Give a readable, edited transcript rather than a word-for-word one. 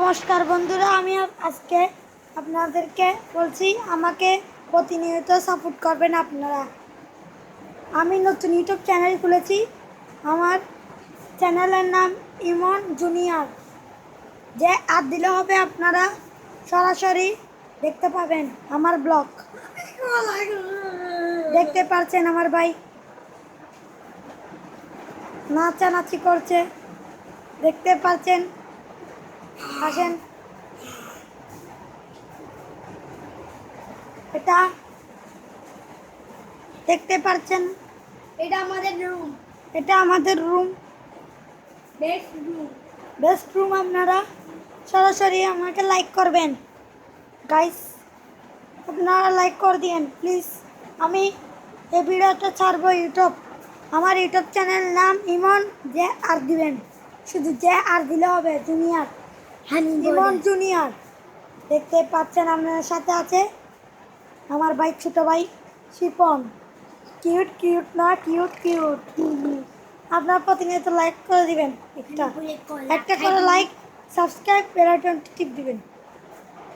নমস্কার বন্ধুরা, আমি আজকে আপনাদেরকে বলছি আমাকে প্রতিনিয়ত সাপোর্ট করবেন আপনারা। আমি নতুন ইউটিউব চ্যানেল খুলেছি। আমার চ্যানেলের নাম ইমন জুনিয়র। যে আর দিলে হবে আপনারা সরাসরি দেখতে পাবেন আমার ব্লগ। দেখতে পাচ্ছেন আমার ভাই নাচানাচি করছে, দেখতে পাচ্ছেন। আসেন, এটা দেখতে পাচ্ছেন, এটা আমাদের রুম, এটা আমাদের রুম, বেস্ট রুম। আপনারা সরাসরি আমাকে লাইক করবেন গাইস, আপনারা লাইক করে দিন প্লিজ। আমি এই ভিডিওটা ছাড়বো ইউটিউব, আমার ইউটিউব চ্যানেল নাম ইমন যে আর দিবেন, শুধু যে আর দিলে হবে জুনিয়র, ইমন জুনিয়র। দেখতে পাচ্ছেন আপনার সাথে আছে আমার ভাই, ছোট ভাই শিপন। কিউট কিউট না, কিউট কিউট। আপনারা প্রতিনিয়ত লাইক করে দিবেন, একটা করে লাইক, সাবস্ক্রাইব, বেল আইকনটি টিপ দিবেন।